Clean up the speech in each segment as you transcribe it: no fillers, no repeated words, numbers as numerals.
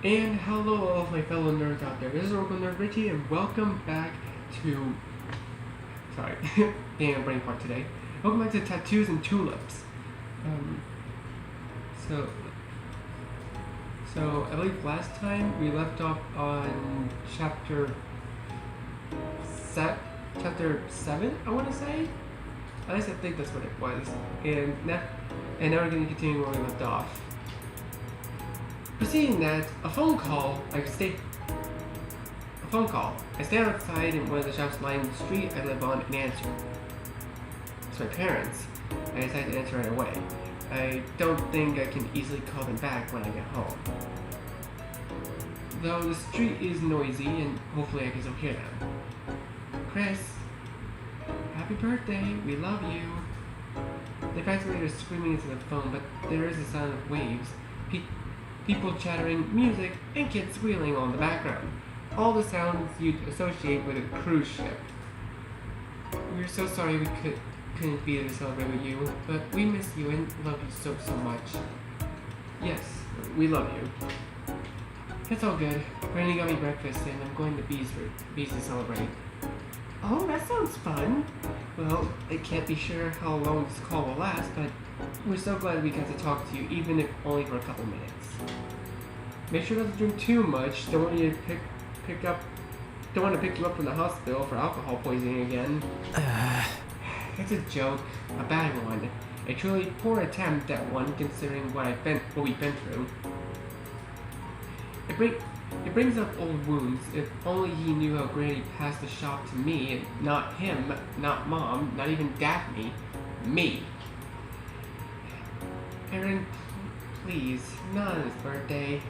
And hello all of my fellow nerds out there. This is Oracle Nerd Richie and welcome back to... Sorry, damn brain fart today. Welcome back to Tattoos and Tulips. So I believe last time we left off on chapter 7, I want to say? At least I think that's what it was. And now we're going to continue where we left off. Preceding that, a phone call. I stay outside in one of the shops lining the street I live on and answer. It's my parents. I decide to answer right away. I don't think I can easily call them back when I get home. Though the street is noisy and hopefully I can still hear them. Chris, happy birthday, we love you. The fascinator is screaming into the phone, but there is a sound of waves. People chattering, music, and kids squealing on the background. All the sounds you'd associate with a cruise ship. We're so sorry we couldn't be there to celebrate with you, but we miss you and love you so much. Yes, we love you. It's all good. Granny got me breakfast and I'm going to Bees to celebrate. Oh, that sounds fun. Well, I can't be sure how long this call will last, but we're so glad we got to talk to you, even if only for a couple minutes. Make sure not to drink too much. Don't want to pick you up from the hospital for alcohol poisoning again. It's a joke, a bad one. A truly poor attempt at one, considering what we've been through. It brings up old wounds. If only he knew how Granny passed the shop to me, and not him, not Mom, not even Daphne, me. Aaron, please, not on his birthday.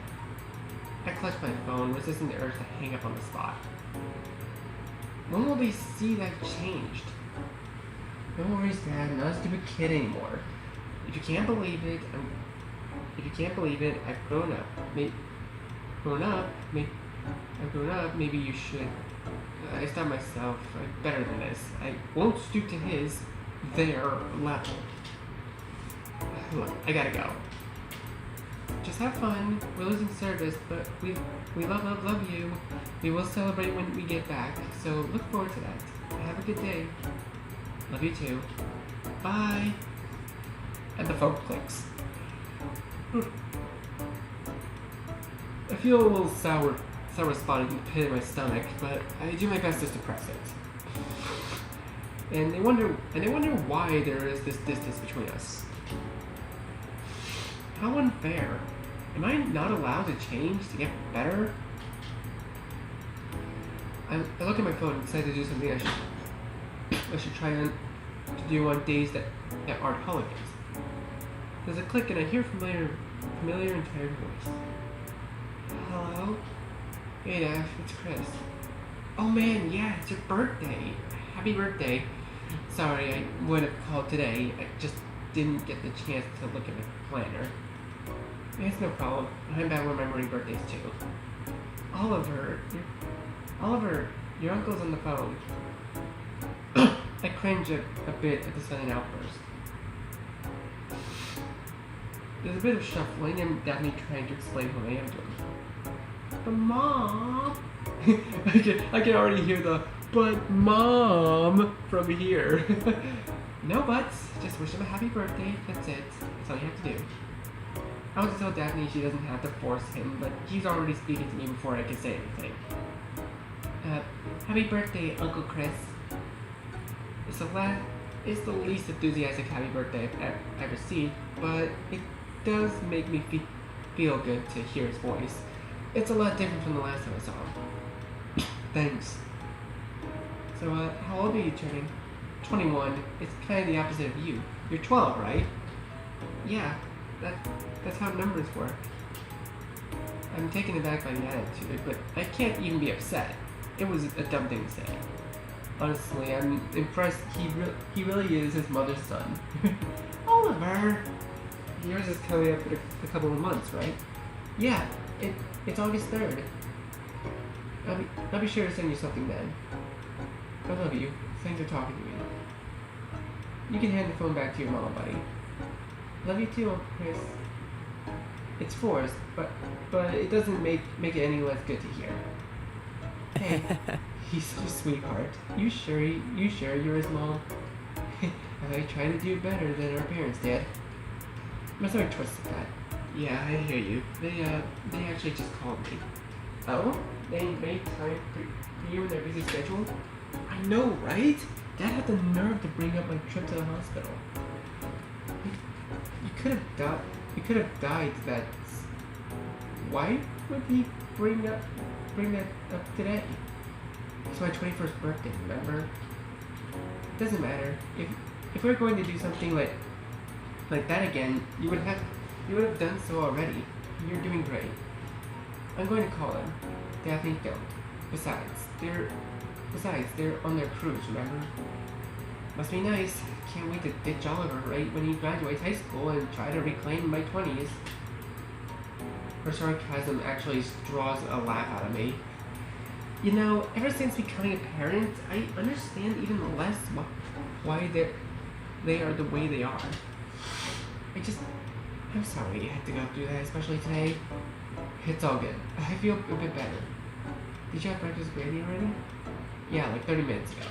I clutched my phone, resisting the urge to hang up on the spot. When will they see that I've changed? No worries, Dad, I'm not a stupid kid anymore. If you can't believe it, I've grown up. I've grown up, maybe you should. I stopped myself. I'm better than this. I won't stoop to their level. Look, I gotta go. Just have fun. We're losing service, but we love you. We will celebrate when we get back, so look forward to that. Have a good day. Love you too. Bye. And the phone clicks. I feel a little sour spot in the pit of my stomach, but I do my best to suppress it. And I wonder why there is this distance between us. How unfair. Am I not allowed to change to get better? I look at my phone and decide to do something I should try to do on days that aren't holidays. There's a click and I hear a familiar and tired voice. Hello? Hey Dash, it's Chris. Oh man, yeah, it's your birthday. Happy birthday. Sorry, I would have called today. I just didn't get the chance to look at my planner. It's no problem. I'm bad remembering birthdays too. Oliver, your uncle's on the phone. I cringe a bit at the sudden outburst. There's a bit of shuffling and Daphne trying to explain who I am to him. But Mom! I can already hear the "but Mom" from here. No buts, just wish him a happy birthday, that's it. That's all you have to do. I want to tell Daphne she doesn't have to force him, but he's already speaking to me before I can say anything. Happy birthday, Uncle Chris. It's the least enthusiastic happy birthday I've received, but it does make me feel good to hear his voice. It's a lot different from the last time I saw him. Thanks. So, how old are you turning? 21. It's kind of the opposite of you. You're 12, right? Yeah, that's how numbers work. I'm taken aback by the attitude, but I can't even be upset. It was a dumb thing to say. Honestly, I'm impressed he really is his mother's son. Oliver! Yours is coming up in a couple of months, right? Yeah, it's August 3rd. I'll be sure to send you something then. I love you. Thanks for talking to me. You can hand the phone back to your mom, buddy. Love you too, Uncle Chris. It's forced, but it doesn't make it any less good to hear. Hey, he's a sweetheart. You sure you're his mom? I try to do better than our parents did. My stomach twisted that. Yeah, I hear you. They actually just called me. Oh? They made time for you in their busy schedule? I know, right? Dad had the nerve to bring up my trip to the hospital. You could have died. That's why would he bring that up today? It's my 21st birthday, remember? It doesn't matter. If we're going to do something like that again, you would have done so already. You're doing great. I'm going to call him. Daphne, don't. Besides, they're on their cruise, remember? Must be nice. Can't wait to ditch Oliver right when he graduates high school and try to reclaim my 20s. Her sarcasm actually draws a laugh out of me. You know, ever since becoming a parent, I understand even less why they are the way they are. I'm sorry you had to go through that, especially today. It's all good. I feel a bit better. Did you have breakfast with Granny already? Yeah, like 30 minutes ago.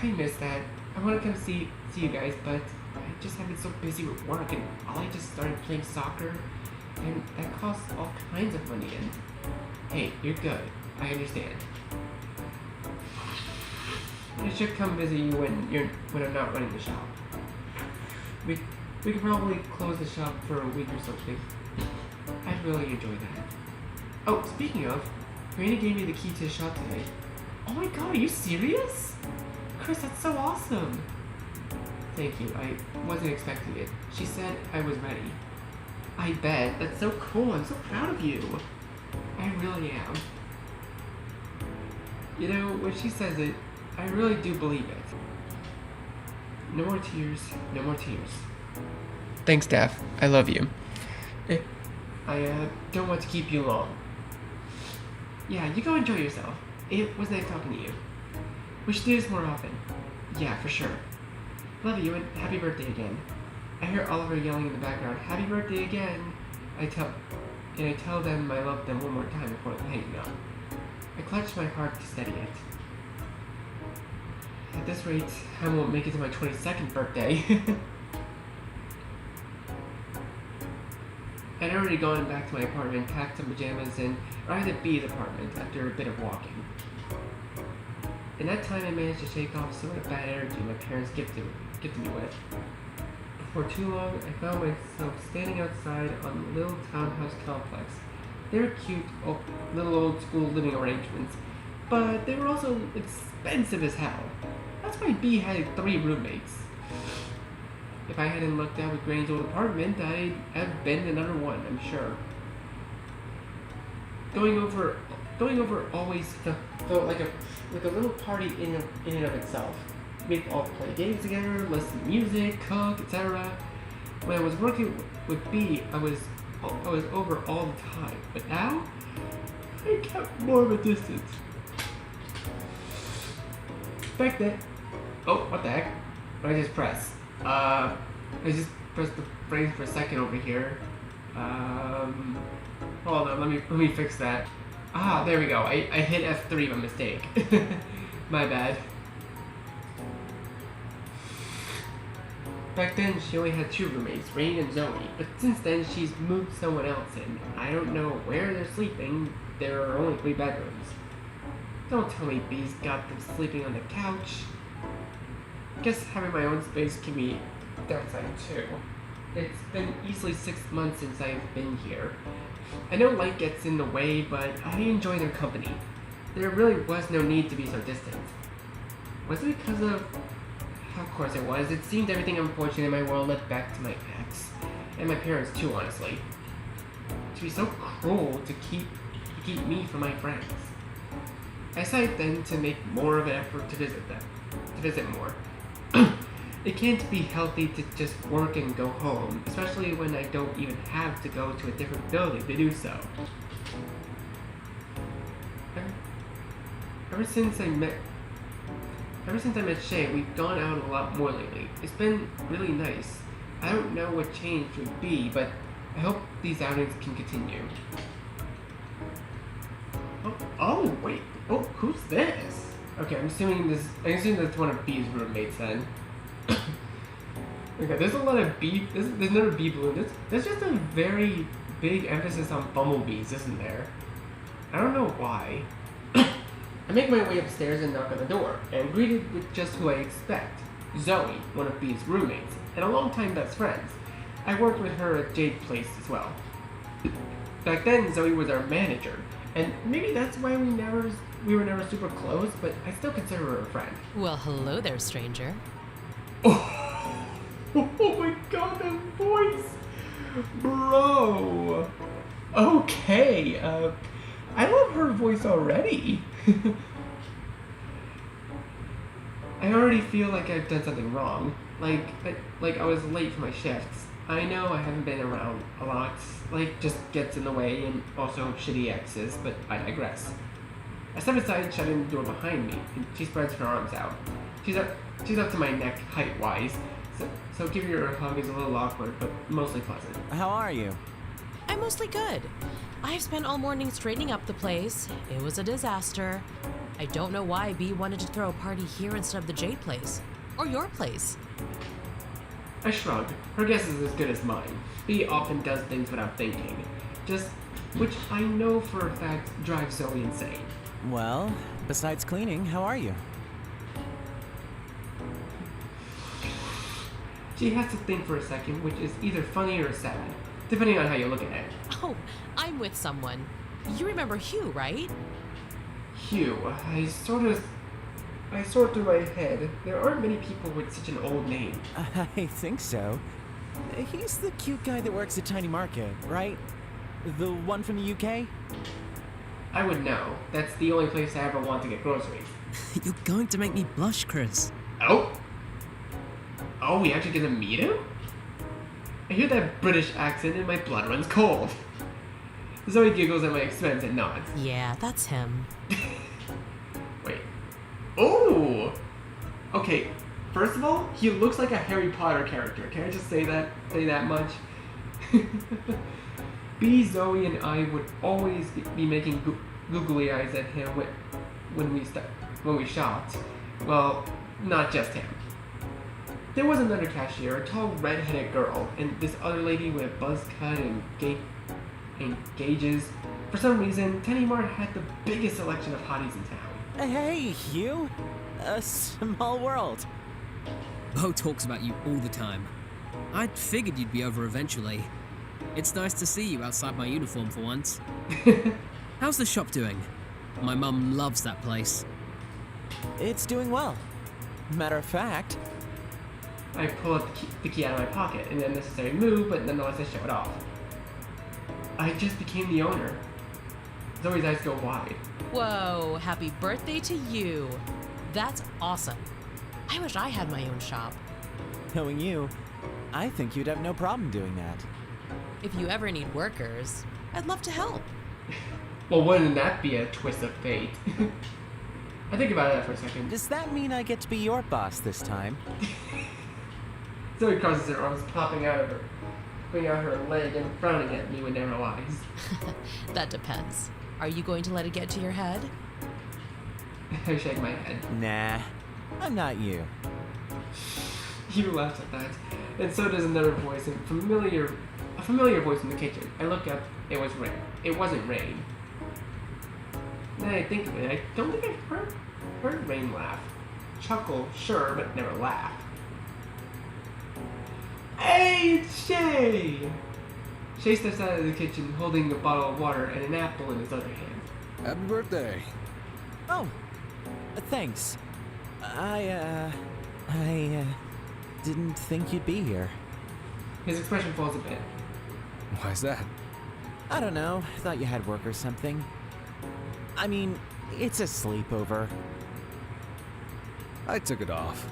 I missed that. I want to come see you guys, but I just have been so busy with work, and Ollie just started playing soccer, and that costs all kinds of money. And hey, you're good. I understand. I should come visit you when I'm not running the shop. We could probably close the shop for a week or something. I'd really enjoy that. Oh, speaking of, Granny gave me the key to the shop today. Oh my god, are you serious? Chris, that's so awesome. Thank you, I wasn't expecting it. She said I was ready. I bet, that's so cool, I'm so proud of you. I really am. You know, when she says it, I really do believe it. No more tears, no more tears. Thanks, Daph. I love you. I don't want to keep you long. Yeah, you go enjoy yourself. It was nice talking to you. We should do this more often. Yeah, for sure. Love you and happy birthday again. I hear Oliver yelling in the background, happy birthday again. I tell them I love them one more time before hanging up. I clutch my heart to steady it. At this rate, I won't make it to my 22nd birthday. I'd already gone back to my apartment, packed some pajamas, and arrived at B's apartment after a bit of walking. In that time, I managed to shake off some of the bad energy my parents gifted me with. For too long, I found myself standing outside on the little townhouse complex. They were cute, little old-school living arrangements, but they were also expensive as hell. That's why B had 3 roommates. If I hadn't looked out with Granny's old apartment, I'd have been another one, I'm sure. Going over always felt like a little party in and of itself. We'd all play games together, listen to music, cook, etc. When I was working with B, I was over all the time, but now I kept more of a distance. Back then, oh, what the heck? What did I just press? I just pressed the frame for a second over here. Hold on, let me fix that. Ah, there we go. I hit F3 by mistake. My bad. Back then, she only had 2 roommates, Rain and Zoe, but since then, she's moved someone else in. I don't know where they're sleeping. There are only 3 bedrooms. Don't tell me B's got them sleeping on the couch. Guess having my own space can be downside too. It's been easily 6 months since I've been here. I know life gets in the way, but I enjoy their company. There really was no need to be so distant. Was it because of... Of course it was. It seemed everything unfortunate in my world led back to my ex. And my parents too, honestly. To be so cruel to keep me from my friends. I decided then to make more of an effort to visit them. To visit more. It can't be healthy to just work and go home, especially when I don't even have to go to a different building to do so. Ever since I met Shay, we've gone out a lot more lately. It's been really nice. I don't know what changed with B, but I hope these outings can continue. Oh wait. Oh, who's this? Okay, I'm assuming that's one of B's roommates then. Okay, there's a lot of bee. There's another bee balloon. There's just a very big emphasis on bumblebees, isn't there? I don't know why. I make my way upstairs and knock on the door, and greeted with just who I expect. Zoe, one of B's roommates, and a longtime best friends. I worked with her at Jade's place as well. Back then, Zoe was our manager, and maybe that's why we were never super close, but I still consider her a friend. Well, hello there, stranger. Oh, oh my god, that voice! Bro! Okay, I love her voice already. I already feel like I've done something wrong. Like I was late for my shifts. I know I haven't been around a lot. Like, just gets in the way, and also shitty exes, but I digress. I step aside, shutting the door behind me, and she spreads her arms out. She's up to my neck height-wise, so giving her a hug is a little awkward, but mostly pleasant. How are you? I'm mostly good. I've spent all morning straightening up the place. It was a disaster. I don't know why B wanted to throw a party here instead of the Jade place. Or your place. I shrug. Her guess is as good as mine. B often does things without thinking. Which I know for a fact drives Zoe insane. Well, besides cleaning, how are you? She has to think for a second, which is either funny or sad, depending on how you look at it. Oh, I'm with someone. You remember Hugh, right? Hugh, I sort through my head. There aren't many people with such an old name. I think so. He's the cute guy that works at Tiny Market, right? The one from the UK? I would know. That's the only place I ever want to get groceries. You're going to make me blush, Chris. Oh? Oh, we actually get to meet him? I hear that British accent and my blood runs cold. Zoe giggles at my expense and nods. Yeah, that's him. Wait. Oh! Okay, first of all, he looks like a Harry Potter character. Can I just say that much? B, Zoe, and I would always be making googly eyes at him when we shopped. Well, not just him. There was another cashier, a tall red-headed girl, and this other lady with a buzz cut and gauges. For some reason, Tiny Mart had the biggest selection of hotties in town. Hey, Hugh. A small world. Bo talks about you all the time. I figured you'd be over eventually. It's nice to see you outside my uniform for once. How's the shop doing? My mum loves that place. It's doing well. Matter of fact, I pull out the key out of my pocket, an unnecessary move, but nonetheless I show it off. I just became the owner. Zoe's eyes go wide. Whoa, happy birthday to you. That's awesome. I wish I had my own shop. knowing you, I think you'd have no problem doing that. If you ever need workers, I'd love to help. Well, wouldn't that be a twist of fate? I think about that for a second. Does that mean I get to be your boss this time? Zoe crosses her arms, popping out her leg and frowning at me with narrow eyes. That depends. Are you going to let it get to your head? I shake my head. Nah, I'm not you. You laughs at that, and so does another voice, a familiar voice in the kitchen. I look up. It was rain. It wasn't rain. Now I think of it, I don't think I've heard Rain laugh. Chuckle, sure, but never laugh. Hey, it's Shay! Shay steps out of the kitchen holding a bottle of water and an apple in his other hand. Happy birthday. Oh, thanks. I didn't think you'd be here. His expression falls a bit. Why's that? I don't know, thought you had work or something. I mean, it's a sleepover. I took it off.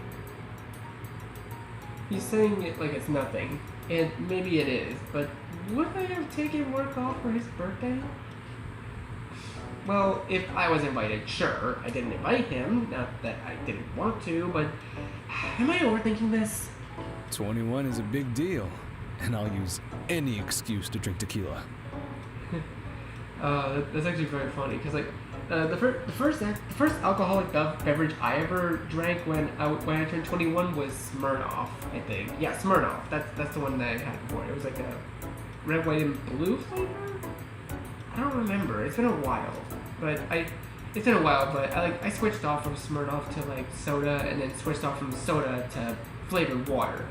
He's saying it like it's nothing, and maybe it is, but would I have taken work off for his birthday? Well, if I was invited, sure. I didn't invite him, not that I didn't want to, but am I overthinking this? 21 is a big deal. and I'll use any excuse to drink tequila. That's actually very funny because like the first alcoholic beverage I ever drank when I turned 21 was Smirnoff, I think. Yeah, Smirnoff. That's the one that I had before. It was like a red, white, and blue flavor. I don't remember. It's been a while, but I switched off from Smirnoff to like soda, and then switched off from soda to flavored water.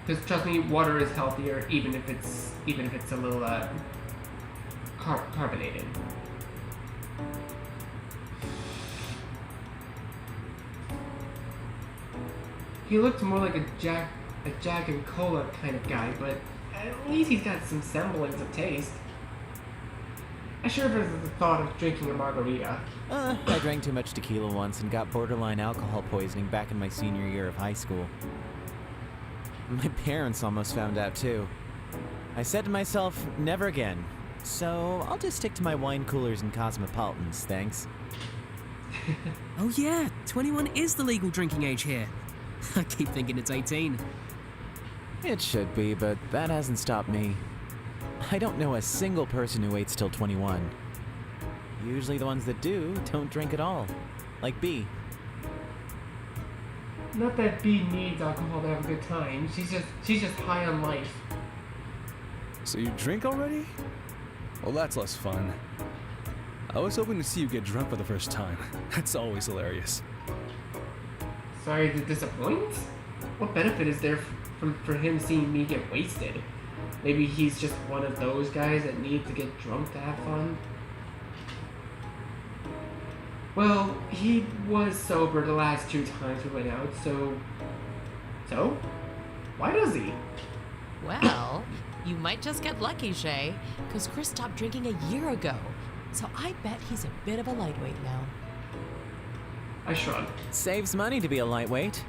Because trust me, water is healthier, even if it's a little carbonated. He looked more like a Jack and Cola kind of guy, but at least he's got some semblance of taste. I sure have the thought of drinking a margarita. I drank too much tequila once and got borderline alcohol poisoning back in my senior year of high school. My parents almost found out too. I said to myself, never again. So I'll just stick to my wine coolers and cosmopolitans, thanks. Oh yeah, 21 is the legal drinking age here. I keep thinking it's 18. It should be, but that hasn't stopped me. I don't know a single person who waits till 21. Usually the ones that do don't drink at all. Like B. Not that B needs alcohol to have a good time. She's just high on life. So you drink already? Well, that's less fun. I was hoping to see you get drunk for the first time. That's always hilarious. Sorry to disappoint? What benefit is there for him seeing me get wasted? Maybe he's just one of those guys that need to get drunk to have fun? Well, he was sober the last 2 times we went out, so... So? Why does he? Well, you might just get lucky, Shay, because Chris stopped drinking a year ago. So I bet he's a bit of a lightweight now. I shrugged. Saves money to be a lightweight.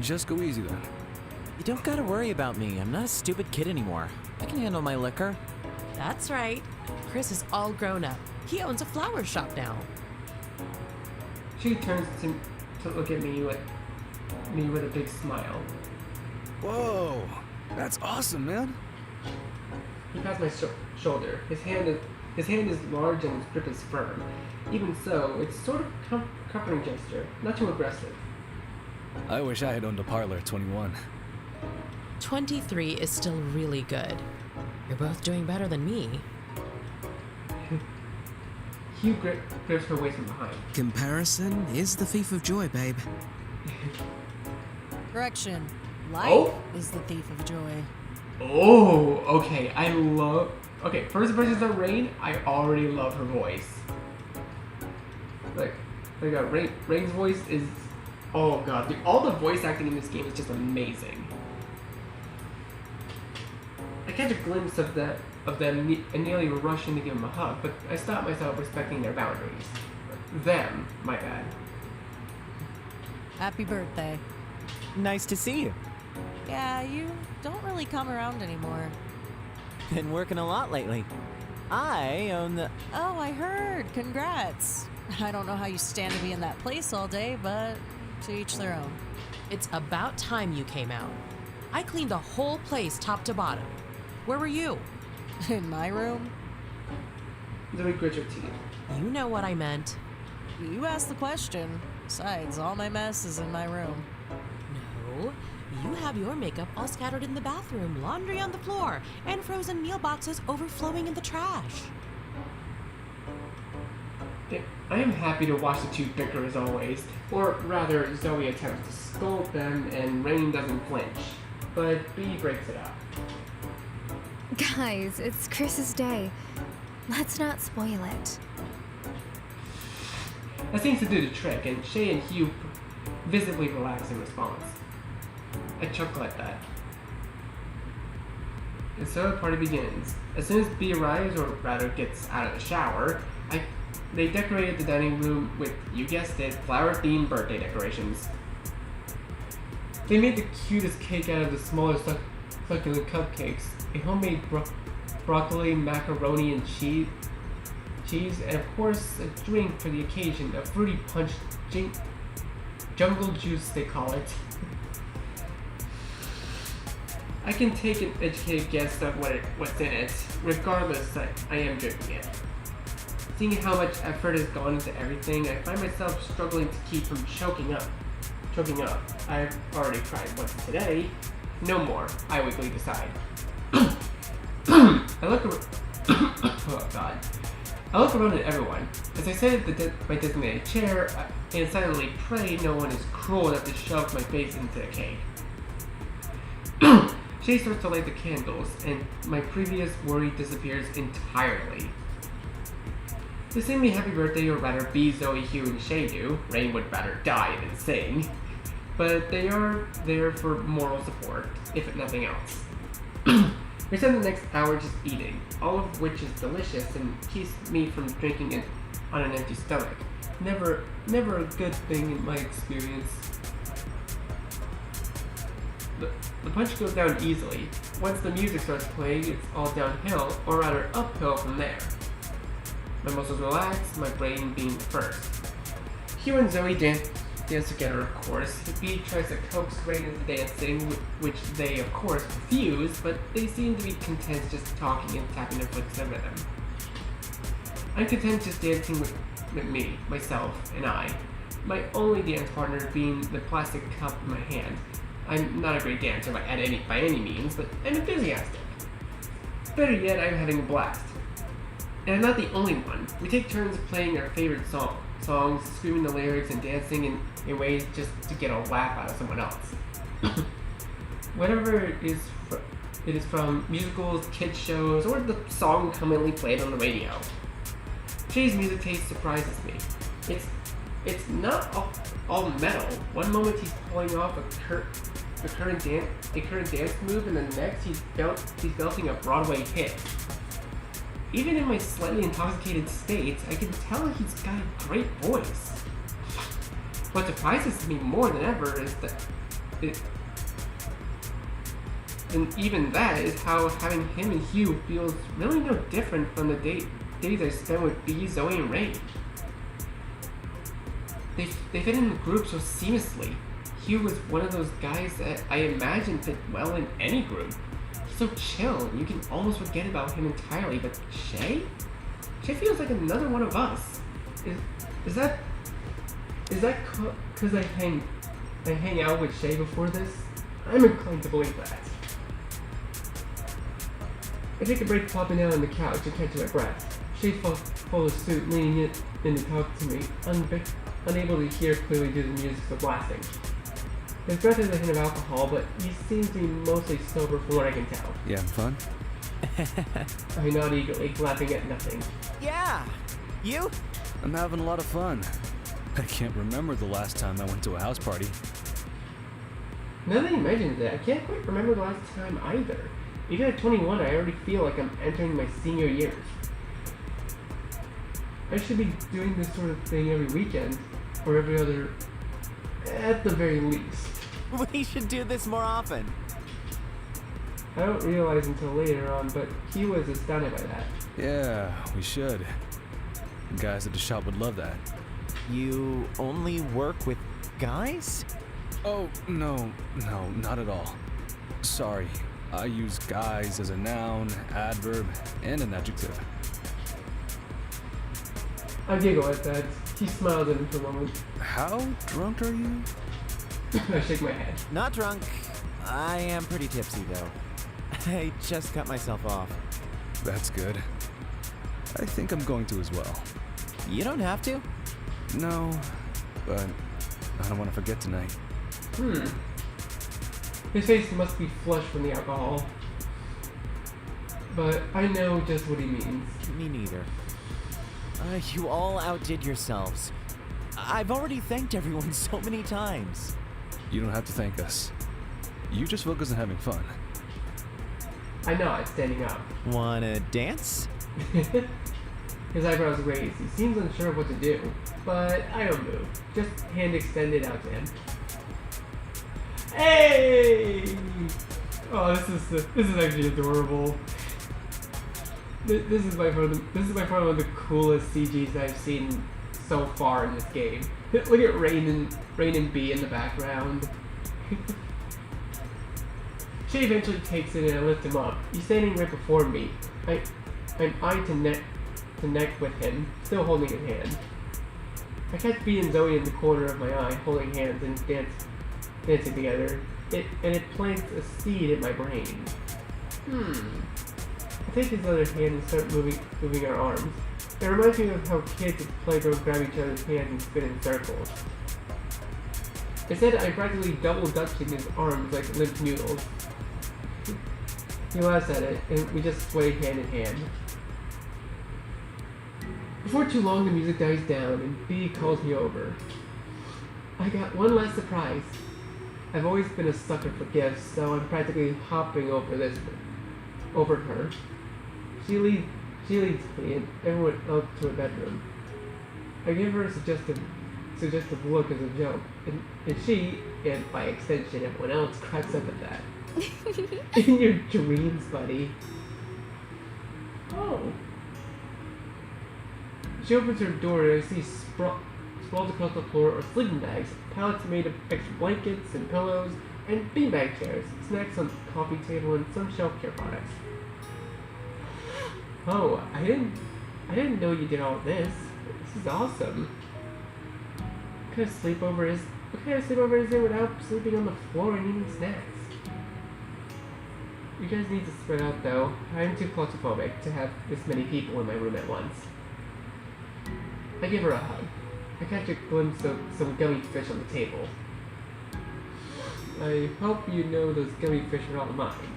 Just go easy then. You don't gotta worry about me. I'm not a stupid kid anymore. I can handle my liquor. That's right. Chris is all grown up. He owns a flower shop now. She turns to look at me with a big smile. Whoa, that's awesome, man. He pats my shoulder. His hand is large and his grip is firm. Even so, it's sort of comforting gesture, not too aggressive. I wish I had owned a parlor at 21. 23 is still really good. You're both doing better than me. Hugh grips her waist from behind. Comparison is the thief of joy, babe. Correction. Life Oh? is the thief of joy. Oh, okay. Okay, first impressions of Rain, I already love her voice. Like Rain's voice is, oh god, all the voice acting in this game is just amazing. I catch a glimpse of them nearly rushing to give him a hug, but I stop myself respecting their boundaries. Them, my bad. Happy birthday. Nice to see you. Yeah, you don't really come around anymore. Been working a lot lately. I own the... Oh, I heard. Congrats. I don't know how you stand to be in that place all day, but to each their own. It's about time you came out. I cleaned the whole place top to bottom. Where were you? In my room? Zoe grits her teeth. You know what I meant. You asked the question. Besides, all my mess is in my room. No, you have your makeup all scattered in the bathroom, laundry on the floor, and frozen meal boxes overflowing in the trash. I am happy to watch the two bicker as always, or rather, Zoe attempts to scold them and Rain doesn't flinch, but B breaks it up. Guys, it's Chris's day. Let's not spoil it. That seems to do the trick, and Shay and Hugh visibly relax in response. I chuckle at that. And so the party begins. As soon as B arrives, or rather gets out of the shower, they decorated the dining room with, you guessed it, flower-themed birthday decorations. They made the cutest cake out of the smaller succulent cupcakes, a homemade broccoli, macaroni, and cheese, and of course a drink for the occasion, a fruity punch jungle juice they call it. I can take an educated guess of what's in it, regardless that I am drinking it. Seeing how much effort has gone into everything, I find myself struggling to keep from choking up. I've already tried once today. No more, I weakly decide. I look around. Oh god. I look around at everyone. As I sit at my designated chair and silently pray no one is cruel enough to shove my face into a cake. Shay starts to light the candles, and my previous worry disappears entirely. They sing me happy birthday, or rather B, Zoe, Hugh, and Shay do. Rain would rather die than sing. But they are there for moral support, if nothing else. We spend the next hour just eating, all of which is delicious and keeps me from drinking it on an empty stomach. Never a good thing in my experience. The punch goes down easily. Once the music starts playing, it's all downhill, or rather uphill from there. My muscles relax, my brain being first. Hugh and Zoe dance together, of course. B tries to coax Rain into dancing, which they, of course, refuse, but they seem to be content just talking and tapping their foot to the rhythm. I'm content just dancing with me, myself, and I. My only dance partner being the plastic cup in my hand. I'm not a great dancer by any means, but I'm enthusiastic. Better yet, I'm having a blast. And I'm not the only one. We take turns playing our favorite songs, screaming the lyrics and dancing in ways just to get a laugh out of someone else. Whatever it is from musicals, kids shows, or the song commonly played on the radio. Shay's music taste surprises me. It's not all metal. One moment he's pulling off a current dance move, and the next he's belting a Broadway hit. Even in my slightly intoxicated states, I can tell he's got a great voice. What surprises me more than ever is and even that is how having him and Hugh feels really no different from the days I spent with B, Zoe, and Ray. They fit in the group so seamlessly. Hugh was one of those guys that I imagine fit well in any group. So chill, you can almost forget about him entirely, but Shay? Shay feels like another one of us. Is that because I hang out with Shay before this? I'm inclined to believe that. I take a break plopping down on the couch and catch my breath. Shay follows suit, leaning in to talk to me, unable to hear clearly due to the music so blasting. His breath has a hint of alcohol, but he seems to be mostly sober from what I can tell. You having fun? I nod eagerly, laughing at nothing. Yeah! You? I'm having a lot of fun. I can't remember the last time I went to a house party. Now that you mention it, I can't quite remember the last time either. Even at 21, I already feel like I'm entering my senior years. I should be doing this sort of thing every weekend, or every other, at the very least. We should do this more often. I don't realize until later on, but he was astounded by that. Yeah, we should. The guys at the shop would love that. You only work with guys? Oh, no, not at all. Sorry, I use guys as a noun, adverb, and an adjective. I giggle at that. He smiled at him for a moment. How drunk are you? I shake my head. Not drunk. I am pretty tipsy, though. I just cut myself off. That's good. I think I'm going to as well. You don't have to. No, but I don't want to forget tonight. His face must be flushed from the alcohol. But I know just what he means. Me neither. You all outdid yourselves. I've already thanked everyone so many times. You don't have to thank us. You just focus on having fun. I nod, standing up. Wanna dance? His eyebrows raised. He seems unsure of what to do, but I don't move. Just hand extended out to him. Hey! Oh, this is actually adorable. This is by far one of the coolest CGs I've seen so far in this game. Look at Rain and B in the background. Shay eventually takes it and I lift him up. He's standing right before me. I'm eye to neck with him, still holding his hand. I catch Bee and Zoe in the corner of my eye, holding hands and dancing together. It plants a seed in my brain. I take his other hand and start moving our arms. It reminds me of how kids at the playground grab each other's hands and spin in circles. Instead, I practically double dutched in his arms like limp noodles. He laughs at it, and we just sway hand in hand. Before too long, the music dies down, and Bee calls me over. I got one last surprise. I've always been a sucker for gifts, so I'm practically hopping over her. She leads me and everyone else to her bedroom. I give her a suggestive look as a joke, and she, and by extension everyone else, cracks up at that. In your dreams, buddy. Oh. She opens her door and I see sprawled across the floor are sleeping bags, pallets made of extra blankets and pillows, and beanbag chairs, snacks on the coffee table, and some shelf care products. Oh, I didn't know you did all this. This is awesome. What kind of sleepover is there without sleeping on the floor and eating snacks? You guys need to spread out though. I'm too claustrophobic to have this many people in my room at once. I give her a hug. I catch a glimpse of some gummy fish on the table. I hope you know those gummy fish are all mine.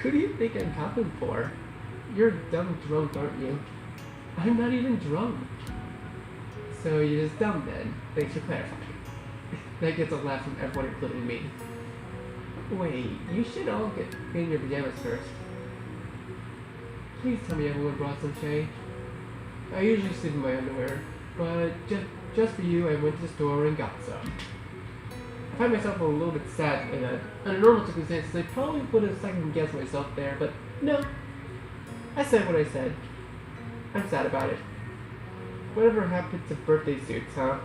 Who do you think I'm copping for? You're dumb drunk, aren't you? I'm not even drunk. So you're just dumb then. Thanks for clarifying. That gets a laugh from everyone, including me. Wait, you should all get in your pajamas first. Please tell me everyone brought some Shay. I usually sleep in my underwear, but just for you, I went to the store and got some. I find myself a little bit sad in that. Under normal circumstances, I probably would have second-guessed myself there, but no. I said what I said. I'm sad about it. Whatever happened to birthday suits, huh?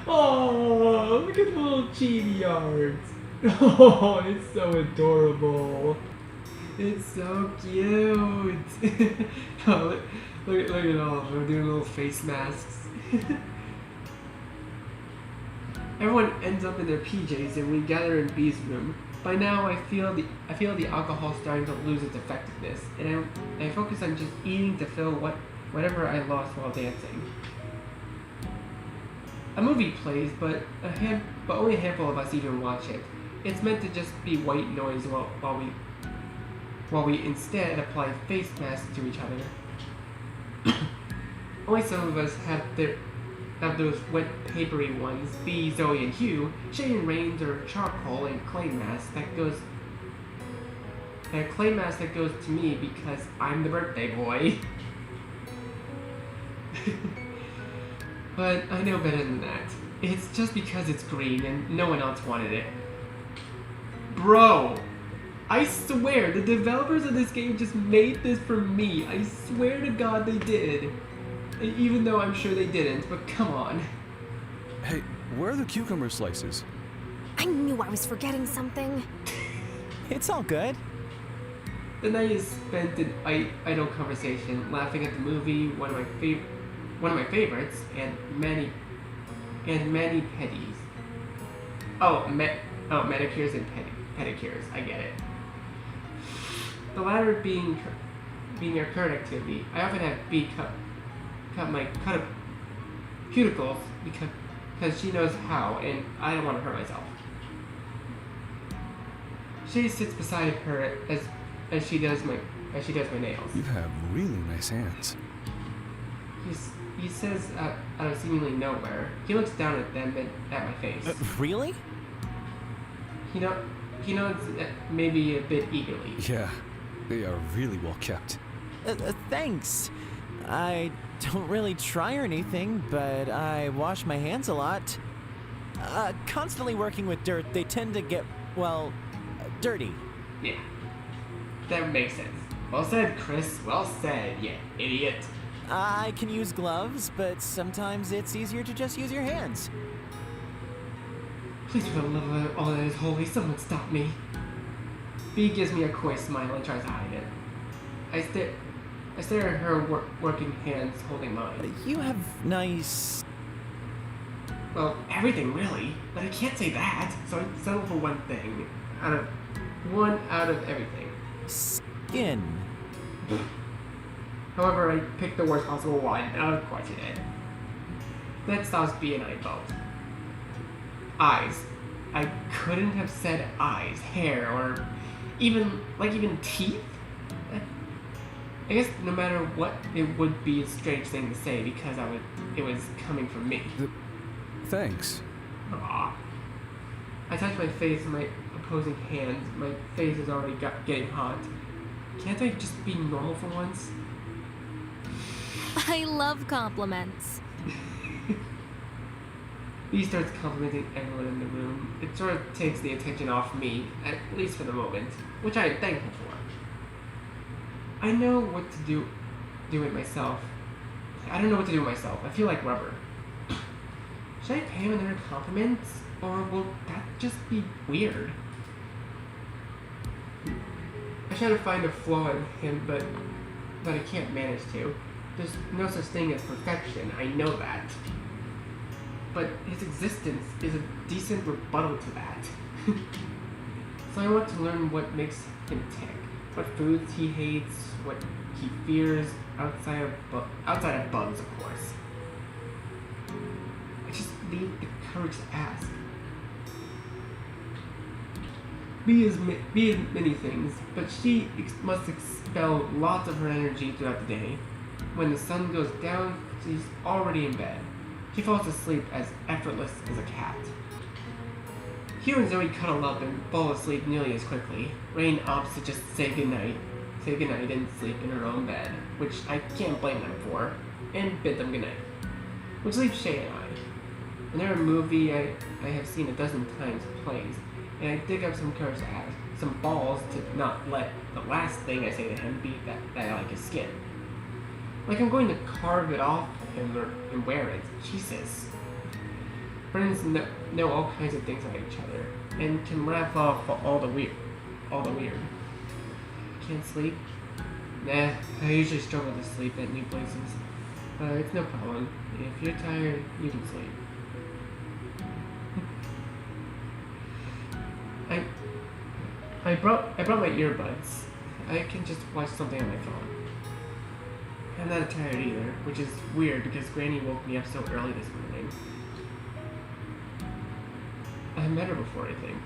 Oh, look at the little cheaty yards. Oh, it's so adorable. It's so cute. Oh, look at all of them. They're doing little face masks. Everyone ends up in their PJs and we gather in Bee's room. By now, I feel the alcohol starting to lose its effectiveness, and I focus on just eating to fill whatever I lost while dancing. A movie plays, but only a handful of us even watch it. It's meant to just be white noise while we instead apply face masks to each other. Only some of us have those wet papery ones. Bee, Zoe, and Hugh. Shay and Rains are charcoal and clay mask that goes to me because I'm the birthday boy. But I know better than that. It's just because it's green and no one else wanted it. Bro! I swear, the developers of this game just made this for me. I swear to God they did. Even though I'm sure they didn't, but come on. Hey, where are the cucumber slices? I knew I was forgetting something. It's all good. The night is spent in idle conversation, laughing at the movie, one of my favorites, and many petties. Manicures and pedicures. I get it. The latter being our current activity. I often have Bee cut cuticles because she knows how, and I don't want to hurt myself. She sits beside her as she does my nails. You have really nice hands. He says out of seemingly nowhere. He looks down at them and at my face. Really? He nods maybe a bit eagerly. Yeah, they are really well kept. Thanks. I don't really try or anything, but I wash my hands a lot. Constantly working with dirt, they tend to get, well, dirty. Yeah, that makes sense. Well said, Chris. Well said, you idiot. I can use gloves, but sometimes it's easier to just use your hands. Please, for the love of all that is holy, someone stop me. B gives me a coy smile and tries to hide it. I stare at her working hands holding mine. You have nice. Well, everything really, but I can't say that, so I settle for one thing. One out of everything. Skin. However, I picked the worst possible one, and I'll question it. That stops B and I both. Eyes. I couldn't have said eyes, hair, or even teeth. I guess no matter what, it would be a strange thing to say because it was coming from me. Thanks. Aw. I touch my face with my opposing hands. My face is already getting hot. Can't I just be normal for once? I love compliments. B starts complimenting everyone in the room. It sort of takes the attention off me, at least for the moment, which I am thankful for. I know what to do with myself. I don't know what to do with myself. I feel like rubber. Should I pay him another compliment? Or will that just be weird? I try to find a flaw in him, but I can't manage to. There's no such thing as perfection, I know that. But his existence is a decent rebuttal to that. So I want to learn what makes him tick. What foods he hates, what he fears outside of bugs, of course. I just need the courage to ask. B is many things, but she must expel lots of her energy throughout the day. When the sun goes down, she's already in bed. She falls asleep as effortless as a cat. Hugh and Zoe cuddle up and fall asleep nearly as quickly. Rain opts to just say goodnight and sleep in her own bed, which I can't blame them for, and bid them goodnight. Which leaves Shay and I. Another movie I have seen a dozen times plays, and I dig up some courage to ask, some balls to not let the last thing I say to him be that I like his skin. Like I'm going to carve it off him and wear it. Jesus. Friends know all kinds of things about each other, and can laugh off all the weird. Can't sleep? Nah, I usually struggle to sleep at new places. It's no problem. If you're tired, you can sleep. I brought my earbuds. I can just watch something on my phone. I'm not tired either, which is weird because Granny woke me up so early this morning. I met her before, I think.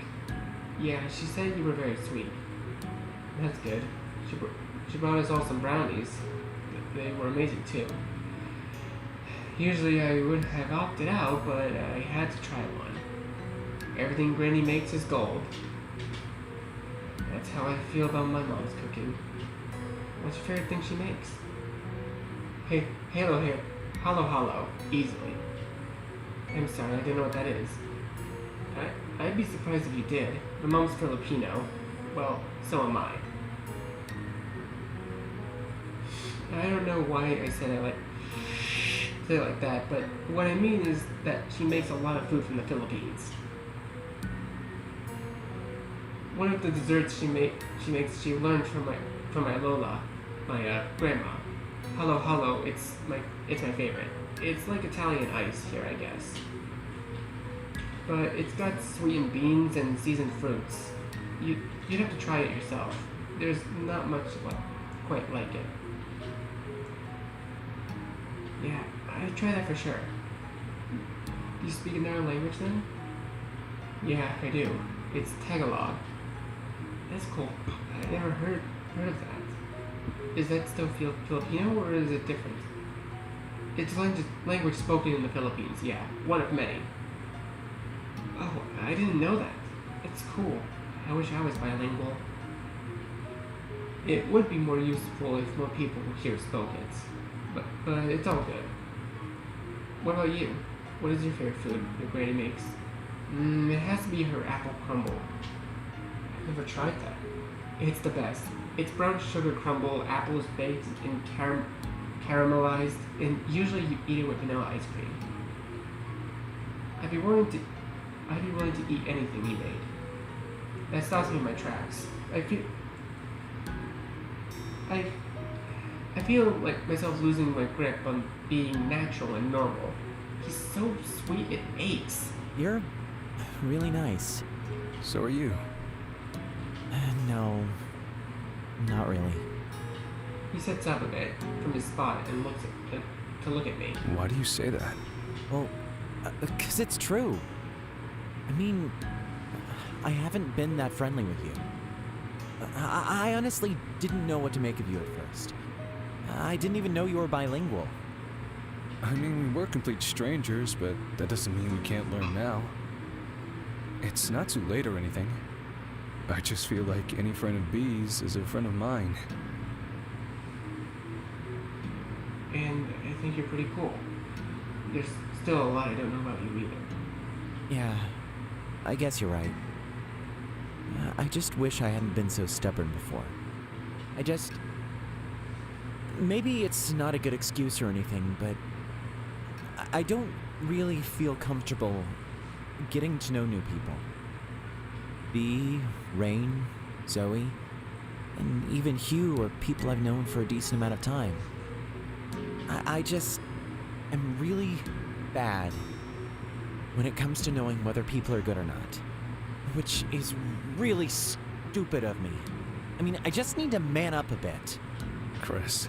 Yeah, she said you were very sweet. That's good. She brought us all some brownies. They were amazing too. Usually I would have opted out, but I had to try one. Everything Granny makes is gold. That's how I feel about my mom's cooking. What's your favorite thing she makes? Hey, hello, easily. I'm sorry, I didn't know what that is. I'd be surprised if you did. My mom's Filipino. Well, so am I. I don't know why I said it like that, but what I mean is that she makes a lot of food from the Philippines. One of the desserts she learned from my Lola, my grandma. Hello, it's my favorite. It's like Italian ice here, I guess. But it's got sweetened beans and seasoned fruits. You'd have to try it yourself. There's not much quite like it. Yeah, I'd try that for sure. Do you speak another language then? Yeah, I do. It's Tagalog. That's cool. I never heard of that. Is that still Filipino or is it different? It's language spoken in the Philippines, yeah. One of many. Oh, I didn't know that. It's cool. I wish I was bilingual. It would be more useful if more people here spoke it. But it's all good. What about you? What is your favorite food that Granny makes? It has to be her apple crumble. I've never tried that. It's the best. It's brown sugar crumble, apple is baked and caramelized, and usually you eat it with vanilla ice cream. I'd be willing to eat anything he made. That stops me in my tracks. I feel like myself losing my grip on being natural and normal. He's so sweet it aches. You're really nice. So are you. No, not really. He sits up a bit from his spot and looks to look at me. Why do you say that? Well, 'cause it's true. I mean, I haven't been that friendly with you. I honestly didn't know what to make of you at first. I didn't even know you were bilingual. I mean, we're complete strangers, but that doesn't mean we can't learn now. It's not too late or anything. I just feel like any friend of B's is a friend of mine. And I think you're pretty cool. There's still a lot I don't know about you either. Yeah, I guess you're right. I just wish I hadn't been so stubborn before. Maybe it's not a good excuse or anything, but I don't really feel comfortable getting to know new people. Bee, Rain, Zoe, and even Hugh are people I've known for a decent amount of time. I just am really bad when it comes to knowing whether people are good or not. Which is really stupid of me. I mean, I just need to man up a bit. Chris,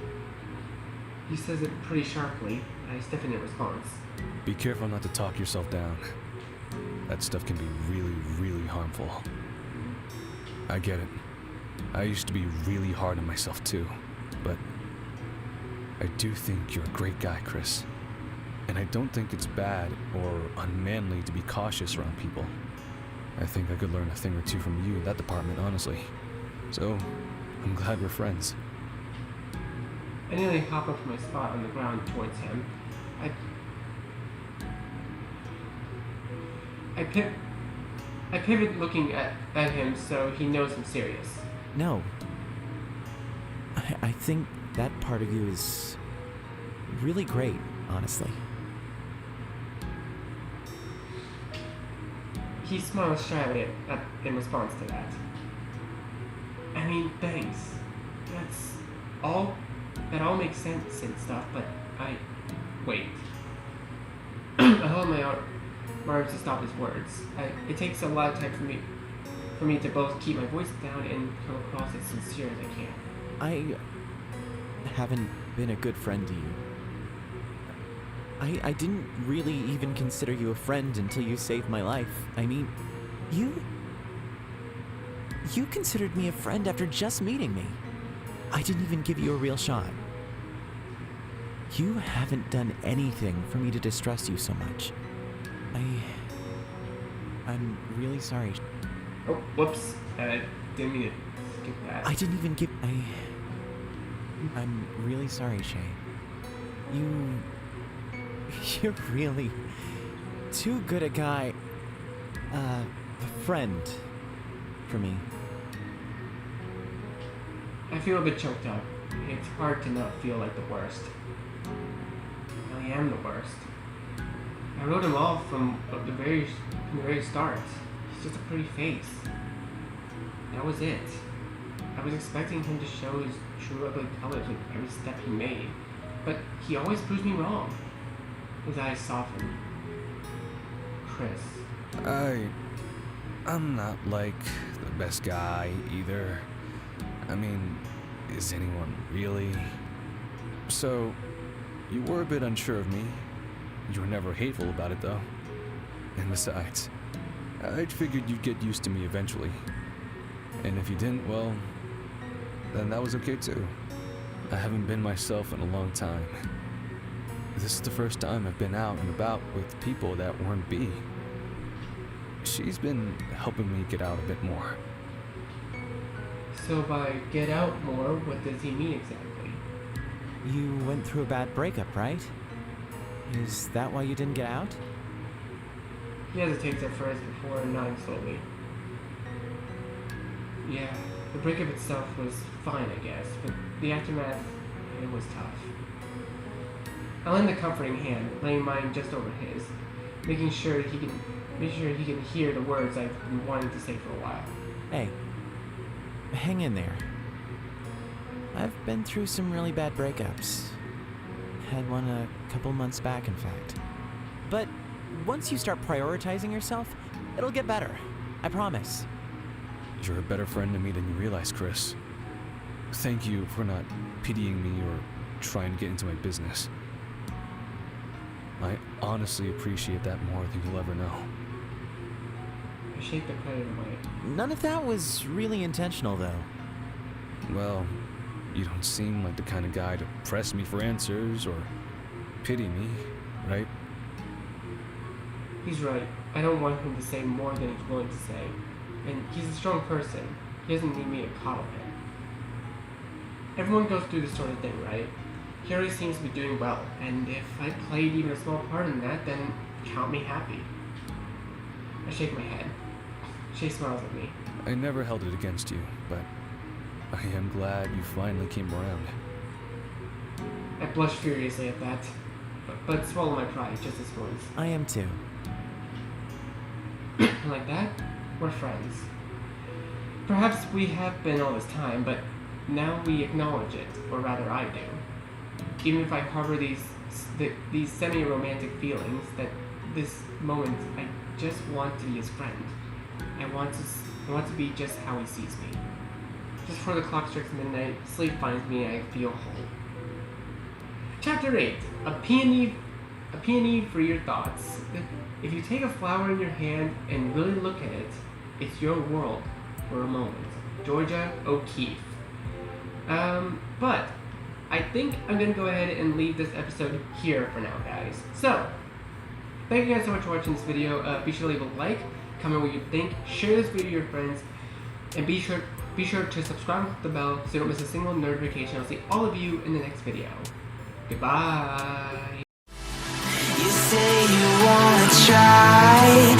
He says it pretty sharply. I stiffen in response. be careful not to talk yourself down. That stuff can be really, really harmful. I get it. I used to be really hard on myself too, but I do think you're a great guy, Chris. And I don't think it's bad or unmanly to be cautious around people. I think I could learn a thing or two from you in that department, honestly. So, I'm glad we're friends. I nearly hop up from my spot on the ground towards him. I pivot looking at him so he knows I'm serious. No. I think that part of you is really great, honestly. He smiles shyly in response to that. I mean, thanks. That all makes sense and stuff, but wait. I hold my arms to stop his words. It takes a lot of time for me to both keep my voice down and come across as sincere as I can. I haven't been a good friend to you. I didn't really even consider you a friend until you saved my life. I mean, you considered me a friend after just meeting me. I didn't even give you a real shot. You haven't done anything for me to distress you so much. I'm really sorry. Oh, whoops. Didn't mean to skip that. I didn't even give. I'm really sorry, Shay. You're really too good a guy, a friend for me. I feel a bit choked up. It's hard to not feel like the worst. I am the worst. I wrote him off from the very start. He's just a pretty face. That was it. I was expecting him to show his true ugly colors with every step he made, but he always proves me wrong. His eyes soften. Chris. I'm not like the best guy either. I mean, is anyone really? So, you were a bit unsure of me. You were never hateful about it though. And besides, I'd figured you'd get used to me eventually. And if you didn't, well, then that was okay too. I haven't been myself in a long time. This is the first time I've been out and about with people that weren't B. She's been helping me get out a bit more. So by get out more, what does he mean exactly? You went through a bad breakup, right? Is that why you didn't get out? He hesitates at first before nodding slowly. Yeah, the breakup itself was fine, I guess, but the aftermath, it was tough. I lend a comforting hand, laying mine just over his, making sure Make sure he can hear the words I've been wanting to say for a while. Hey, hang in there. I've been through some really bad breakups. Had one a couple months back, in fact. But once you start prioritizing yourself, it'll get better. I promise. You're a better friend to me than you realize, Chris. Thank you for not pitying me or trying to get into my business. I honestly appreciate that more than you'll ever know. I shake the credit away. None of that was really intentional, though. Well, you don't seem like the kind of guy to press me for answers or pity me, right? He's right. I don't want him to say more than he's willing to say. And he's a strong person. He doesn't need me to coddle him. Everyone goes through this sort of thing, right? He already seems to be doing well, and if I played even a small part in that, then count me happy. I shake my head. She smiles at me. I never held it against you, but I am glad you finally came around. I blush furiously at that, but swallow my pride just this once. I am too. Like that, we're friends. Perhaps we have been all this time, but now we acknowledge it, or rather I do. Even if I harbor these semi-romantic feelings, that this moment I just want to be his friend. I want to be just how he sees me. Just before the clock strikes midnight, sleep finds me and I feel whole. Chapter 8. A peony for your thoughts. If you take a flower in your hand and really look at it, it's your world for a moment. Georgia O'Keeffe. But I think I'm gonna go ahead and leave this episode here for now, guys. So, thank you guys so much for watching this video. Be sure to leave a like, comment what you think, share this video with your friends, and be sure to subscribe with the bell so you don't miss a single notification. I'll see all of you in the next video. Goodbye. You say you wanna try,